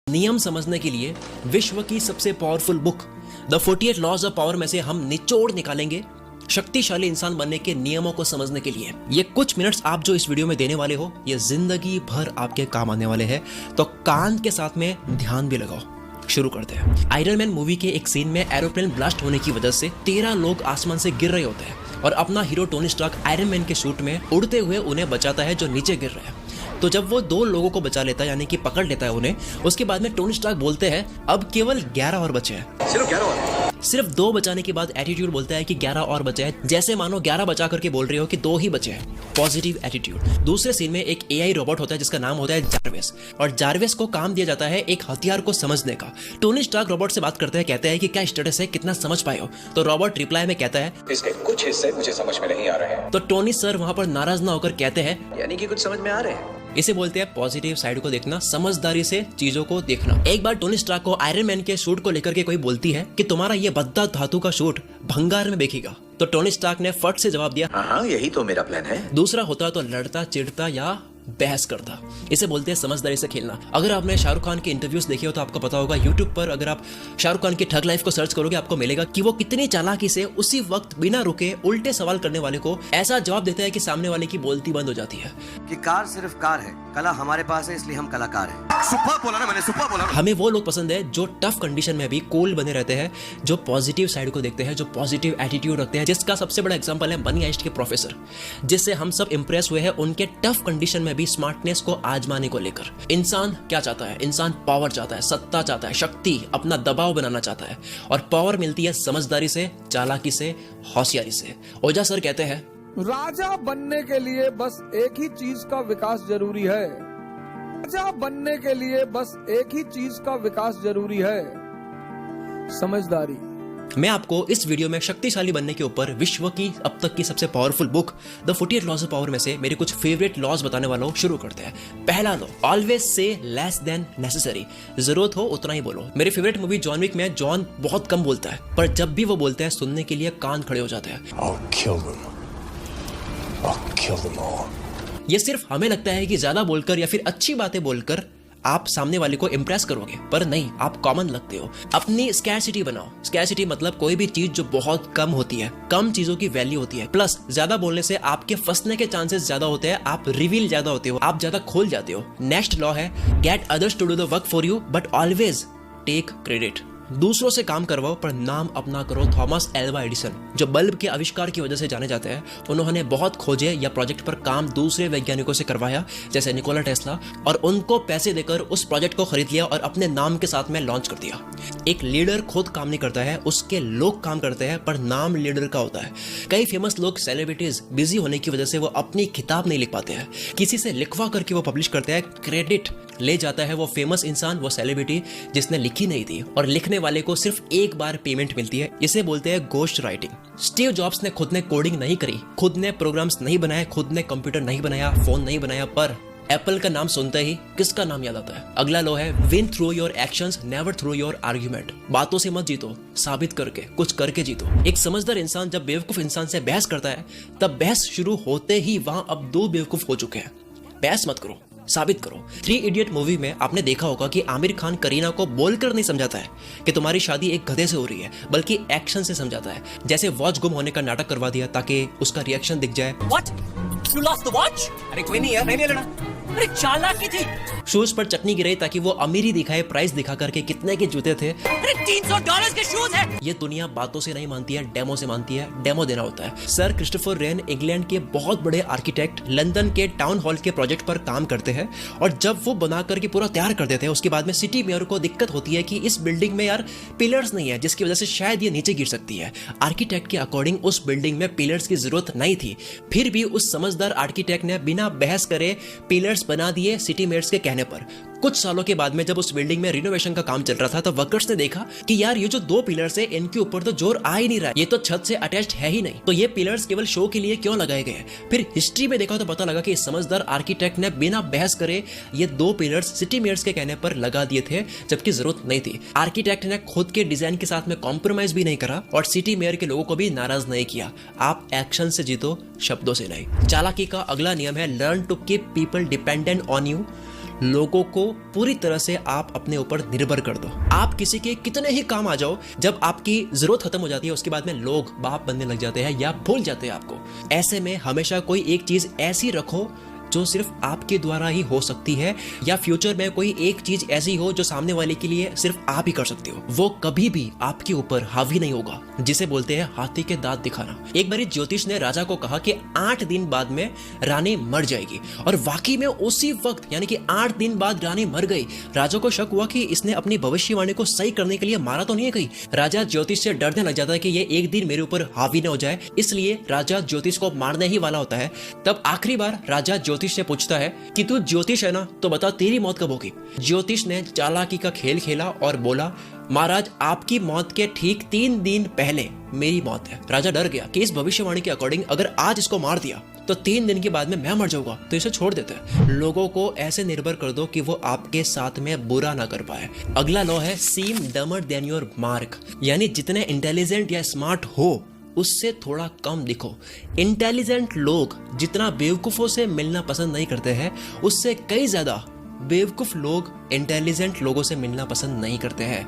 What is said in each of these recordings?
नियम समझने के लिए विश्व की सबसे powerful book the 48 laws of power में से हम निचोड़ निकालेंगे शक्तिशाली इंसान बनने के नियमों को समझने के लिए। ये कुछ मिनट्स आप जो इस वीडियो में देने वाले हो ये जिंदगी भर आपके काम आने वाले हैं, तो कान के साथ में ध्यान भी लगाओ। शुरू करते हैं। आयरन मैन मूवी के एक सीन में एरोप्लेन ब्लास्ट होने की वजह से 13 लोग आसमान से गिर रहे होते हैं और अपना hero Tony Stark Iron Man के सूट में उड़ते हुए उन्हें बचाता है जो नीचे गिर रहे हैं। तो जब वो 2 लोगों को बचा लेता है यानी कि पकड़ लेता है उन्हें, उसके बाद में टोनी स्टार्क बोलते हैं अब केवल 11 और बचे हैं। सिर्फ 11 और? सिर्फ 2 बचाने के बाद एटीट्यूड बोलता है कि 11 और बचे हैं, जैसे मानो 11 बचा करके बोल रहे हो कि 2 ही बचे हैं। Positive attitude. दूसरे सीन में एक एआई रोबोट होता है जिसका नाम होता है जारवेस, और जारवेस को काम दिया जाता है एक हथियार को समझने का। टोनी स्टार्क रोबोट से बात करते हैं, कहते हैं कि क्या स्टेटस है, कितना समझ पाए हो। तो रोबोट रिप्लाई में कहता है इसके कुछ हिस्से मुझे समझ में नहीं आ रहे हैं। तो टोनी सर वहां पर नाराज ना होकर कहते हैं यानी कि कुछ समझ में आ रहे हैं। इसे बोलते हैं पॉजिटिव साइड को देखना, समझदारी से चीजों को देखना। एक बार टोनी स्टार्क को आयरन मैन के सूट को लेकर के कोई बोलती है कि तुम्हारा ये भद्दा धातु का सूट भंगार में बिकेगा, तो टोनी स्टार्क ने फट से जवाब दिया हाँ यही तो मेरा प्लान है। दूसरा होता तो लड़ता चिढ़ता या बहस करता। इसे बोलते हैं समझदारी से खेलना। अगर आपने शाहरुख खान के इंटरव्यूज देखे हो तो आपको पता होगा, यूट्यूब पर अगर आप शाहरुख खान की ठग लाइफ को सर्च करोगे आपको मिलेगा कि वो कितनी चालाकी से उसी वक्त बिना रुके उल्टे सवाल करने वाले को ऐसा जवाब देता है कि सामने वाले की बोलती बंद हो जाती है। कि कार सिर्फ कार है, कला हमारे पास है इसलिए हम कलाकार हैं। सुपर बोला ना मैंने, सुपर बोला ना। हमें वो लोग पसंद है जो टफ कंडीशन में भी कूल बने रहते हैं, जो पॉजिटिव साइड को देखते हैं, जो पॉजिटिव एटीट्यूड रखते हैं, जिसका सबसे बड़ा एग्जांपल है मनी हाइस्ट के प्रोफेसर, जिससे हम सब इंप्रेस हुए हैं उनके टफ कंडीशन में भी स्मार्टनेस को आजमाने को लेकर। इंसान क्या चाहता है? इंसान पावर चाहता है, सत्ता चाहता है, शक्ति, अपना दबाव बनाना चाहता है, और पावर मिलती है समझदारी से, चालाकी से, होशियारी से। ओझा सर कहते हैं राजा बनने के लिए बस एक ही चीज का विकास जरूरी है। राजा बनने के लिए बस एक ही चीज का विकास जरूरी है, समझदारी। मैं आपको इस वीडियो में शक्तिशाली बनने के ऊपर विश्व की अब तक की सबसे powerful book the 48 laws of power में से मेरे कुछ फेवरेट लॉज बताने वाला हूँ। शुरू करते हैं। पहला law, always say less than necessary. जरूरत हो उतना ही बोलो। मेरी फेवरेट मूवी जॉन विक में जॉन बहुत कम बोलता है, पर जब भी वो बोलता है सुनने के लिए कान खड़े हो जाते हैं। ये सिर्फ हमें लगता है कि ज्यादा बोलकर या फिर अच्छी बातें बोलकर आप सामने वाले को इंप्रेस करोगे, पर नहीं, आप कॉमन लगते हो। अपनी स्कैरसिटी बनाओ। स्कैरसिटी मतलब कोई भी चीज जो बहुत कम होती है, कम चीजों की वैल्यू होती है। प्लस ज्यादा बोलने से आपके फंसने के चांसेस ज्यादा होते हैं, आप रिवील ज्यादा होते हो, आप ज्यादा खोल जाते हो। नेक्स्ट लॉ है get others to do the work for you but always take credit. दूसरों से काम करवाओ पर नाम अपना करो। थॉमस एल्वा एडिसन, जो बल्ब के आविष्कार की वजह से जाने जाते हैं, उन्होंने बहुत खोजे या प्रोजेक्ट पर काम दूसरे वैज्ञानिकों से करवाया, जैसे निकोला टेस्ला, और उनको पैसे देकर उस प्रोजेक्ट को खरीद लिया और अपने नाम के साथ में लॉन्च कर दिया। एक लीडर खुद काम नहीं करता है, उसके लोग काम करते हैं, पर नाम लीडर का होता है। कई फेमस लोग, सेलिब्रिटीज, बिजी होने की वजह से वो अपनी किताब नहीं लिख पाते हैं, किसी से लिखवा करके वो पब्लिश करते हैं। क्रेडिट ले जाता है वो फेमस इंसान, वो सेलिब्रिटी जिसने लिखी नहीं थी, और लिखने वाले को सिर्फ एक बार पेमेंट मिलती है। इसे बोलते हैं घोस्ट राइटिंग। स्टीव जॉब्स ने खुद ने कोडिंग नहीं करी, खुद ने प्रोग्राम्स नहीं बनाए, खुद ने कंप्यूटर नहीं बनाया, फोन नहीं बनाया, पर एप्पल का नाम सुनते ही किसका नाम याद आता है? अगला लो है win through your actions never through your argument. बातों से मत जीतो, साबित करके, कुछ करके जीतो। एक समझदार इंसान जब बेवकूफ इंसान से बहस करता है, तब बहस शुरू होते ही वहां अब 2 बेवकूफ हो चुके हैं। बहस मत करो, साबित करो। 3 इडियट मूवी में आपने देखा होगा कि आमिर खान करीना को बोलकर नहीं समझाता है कि तुम्हारी शादी एक गधे से हो रही है, बल्कि एक्शन से समझाता है। जैसे वॉच गुम होने का नाटक करवा दिया ताकि उसका रिएक्शन दिख जाए। What? You lost the watch? अरे कोई नहीं यार, नहीं लेना। अरे चालाकी थी। शूज पर चटनी गिराई ताकि वो अमीरी दिखाए, प्राइस दिखा करके कितने के जूते थे। अरे $300 के शूज है। ये दुनिया बातों से नहीं मानती है, डेमो से मानती है। डेमो देना होता है। सर क्रिस्टोफर रेन इंग्लैंड के बहुत बड़े आर्किटेक्ट लंदन के टाउन हॉल के प्रोजेक्ट पर काम करते हैं, और जब वो बना करके पूरा तैयार कर देते हैं, उसके बाद में सिटी मेयर को दिक्कत होती है कि इस बिल्डिंग में यार पिलर्स नहीं है, जिसकी वजह से शायद ये नीचे गिर सकती है। आर्किटेक्ट के अकॉर्डिंग उस बिल्डिंग में पिलर्स की जरूरत नहीं थी, फिर भी उस समझदार आर्किटेक्ट ने बिना बहस करे पिलर्स बना दिए सिटी मेयर्स के कहने पर। कुछ सालों के बाद में जब उस बिल्डिंग में रिनोवेशन का काम चल रहा था, तो वर्कर्स ने देखा कि यार ये जो 2 पिलर्स है, इनके ऊपर तो जोर आ ही नहीं रहा है, ये तो छत से अटैच्ड है ही नहीं, तो ये पिलर्स केवल शो के लिए क्यों लगाए गए? फिर हिस्ट्री में देखा तो पता लगा कि समझदार आर्किटेक्ट ने बिना बहस करे ये 2 पिलर्स सिटी मेयर्स के कहने पर लगा दिए थे, जबकि जरूरत नहीं थी। आर्किटेक्ट ने खुद के डिजाइन के साथ में कॉम्प्रोमाइज भी नहीं करा और सिटी मेयर के लोगों को भी नाराज नहीं किया। आप एक्शन से जीतो, शब्दों से नहीं। चालाकी का अगला नियम है learn to keep people dependent on you लोगों को पूरी तरह से आप अपने ऊपर निर्भर कर दो। आप किसी के कितने ही काम आ जाओ, जब आपकी जरूरत खत्म हो जाती है उसके बाद में लोग बाप बनने लग जाते हैं या भूल जाते हैं आपको। ऐसे में हमेशा कोई एक चीज ऐसी रखो जो सिर्फ आपके द्वारा ही हो सकती है, या फ्यूचर में कोई एक चीज ऐसी हो जो सामने वाले के लिए सिर्फ आप ही कर सकते हो। वो कभी भी आपके ऊपर हावी नहीं होगा, जिसे बोलते हैं हाथी के दांत दिखाना। एक बारी ज्योतिष ने राजा को कहा कि 8 दिन बाद में रानी मर जाएगी, और वाकई में उसी वक्त यानी कि 8 दिन बाद रानी मर गई। राजा को शक हुआ कि इसने अपनी भविष्यवाणी को सही करने के लिए मारा तो नहीं है कहीं। राजा ज्योतिष से डरने लग जाता है कि ये एक दिन मेरे ऊपर हावी न हो जाए, इसलिए राजा ज्योतिष को मारने ही वाला होता है। तब आखिरी बार राजा ज्योतिष से पूछता है कि तू ज्योतिष है ना, तो बता तेरी मौत कब होगी। ज्योतिष ने चालाकी का खेल खेला और बोला, महाराज आपकी मौत के ठीक 3 दिन पहले मेरी मौत है। राजा डर गया कि इस भविष्यवाणी के अकॉर्डिंग अगर आज इसको मार दिया तो 3 दिन के बाद में मैं मर जाऊंगा, तो इसे छोड़ देते हैं। लोगों को ऐसे निर्भर कर दो कि वो आपके साथ में बुरा ना कर पाए। अगला लॉ है सीम डमर देन योर मार्क, यानी जितने इंटेलिजेंट या स्मार्ट हो उससे थोड़ा कम दिखो। इंटेलिजेंट लोग जितना बेवकूफों से मिलना पसंद नहीं करते हैं, उससे कई ज्यादा बेवकूफ लोग इंटेलिजेंट लोगों से मिलना पसंद नहीं करते हैं।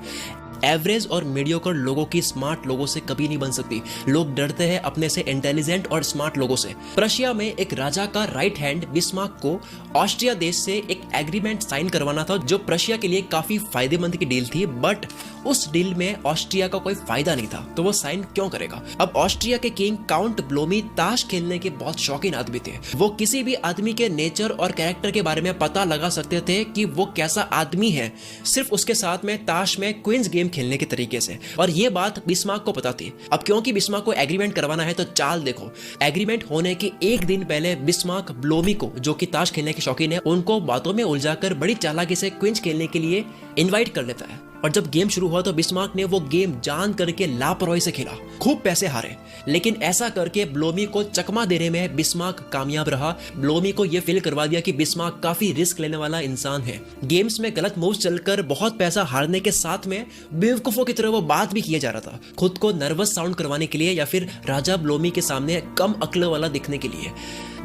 एवरेज और मीडियोकर लोगों की स्मार्ट लोगों से कभी नहीं बन सकती। लोग डरते हैं अपने से इंटेलिजेंट और स्मार्ट लोगों से। प्रशिया में एक राजा का राइट हैंड बिस्मार्क को ऑस्ट्रिया देश से एक एग्रीमेंट साइन करवाना था, जो प्रशिया के लिए काफी फायदेमंद की डील थी, बट उस डील में ऑस्ट्रिया का कोई फायदा नहीं था, तो वो साइन क्यों करेगा। अब ऑस्ट्रिया के किंग काउंट ब्लोमी ताश खेलने के बहुत शौकीन आदमी थे। वो किसी भी आदमी के नेचर और कैरेक्टर के बारे में पता लगा सकते थे कि वो कैसा आदमी है, सिर्फ उसके साथ में ताश में क्वींस गेम खेलने के तरीके से। और ये बात बिस्मार्क को पता थी। अब क्योंकि बिस्मार्क को एग्रीमेंट करवाना है, तो चाल देखो। एग्रीमेंट होने के एक दिन पहले बिस्मार्क ब्लोमी को, जो कि ताश खेलने के शौकीन है, उनको बातों में उलझाकर बड़ी चालाकी से क्वींस खेलने के लिए इनवाइट कर लेता है। और जब गेम शुरू हुआ तो बिस्मार्क ने वो गेम जान करके लापरवाही से खेला, खूब पैसे हारे, लेकिन ऐसा करके ब्लोमी को चकमा देने में बिस्मार्क कामयाब रहा। ब्लोमी को ये फील करवा दिया कि बिस्मार्क काफी रिस्क लेने वाला इंसान है। गेम्स में गलत मूव्स चलकर बहुत पैसा हारने के साथ में बेवकूफों की तरह वो बात भी किया जा रहा था, खुद को नर्वस साउंड करवाने के लिए या फिर राजा ब्लोमी के सामने कम अक्ल वाला दिखने के लिए।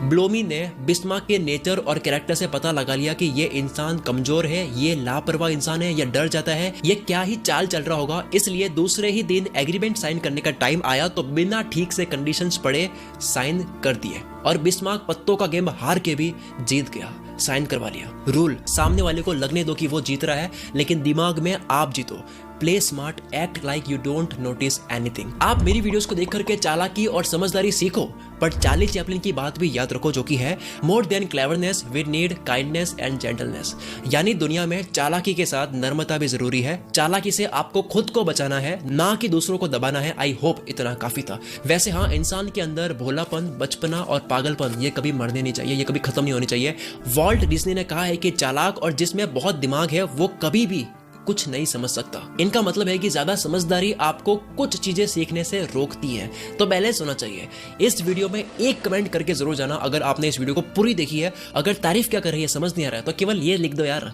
ब्लोमी ने बिस्मार्क के नेचर और कैरेक्टर से पता लगा लिया कि ये इंसान कमजोर है, ये लापरवाह इंसान है, ये डर जाता है, ये क्या ही चाल चल रहा होगा। इसलिए दूसरे ही दिन एग्रीमेंट साइन करने का टाइम आया तो बिना ठीक से कंडीशंस पढ़े साइन कर दिए, और बिस्मार्क पत्तों का गेम हार के भी जीत गया, साइन करवा लिया। रूल, सामने वाले को लगने दो कि वो जीत रहा है, लेकिन दिमाग में आप जीतो। Play smart, act like you don't notice anything. आप मेरी वीडियोस को देख करके चालाकी और समझदारी सीखो, पर चार्ली चैपलिन की बात भी याद रखो, जो कि है more than cleverness we need kindness and gentleness. यानी दुनिया में चालाकी के साथ नर्मता भी जरूरी है। चालाकी से आपको खुद को बचाना है, ना कि दूसरों को दबाना है। आई होप इतना काफी था। वैसे हाँ, इंसान के अंदर भोलापन, बचपना और पागलपन ये कभी मरने नहीं चाहिए, ये कभी खत्म नहीं होनी चाहिए। वॉल्ट डिज्नी ने कहा है कि चालाक और जिसमें बहुत दिमाग है वो कभी भी कुछ नहीं समझ सकता। इनका मतलब है कि ज्यादा समझदारी आपको कुछ चीजें सीखने से रोकती है, तो बैलेंस होना चाहिए। इस वीडियो में एक कमेंट करके जरूर जाना अगर आपने इस वीडियो को पूरी देखी है। अगर तारीफ क्या कर रही है समझ नहीं आ रहा है तो केवल ये लिख दो यार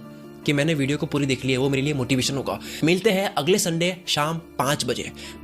कि मैंने वीडियो को पूरी देख ली है, वो मेरे लिए मोटिवेशन होगा। मिलते हैं अगले संडे शाम 5 बजे।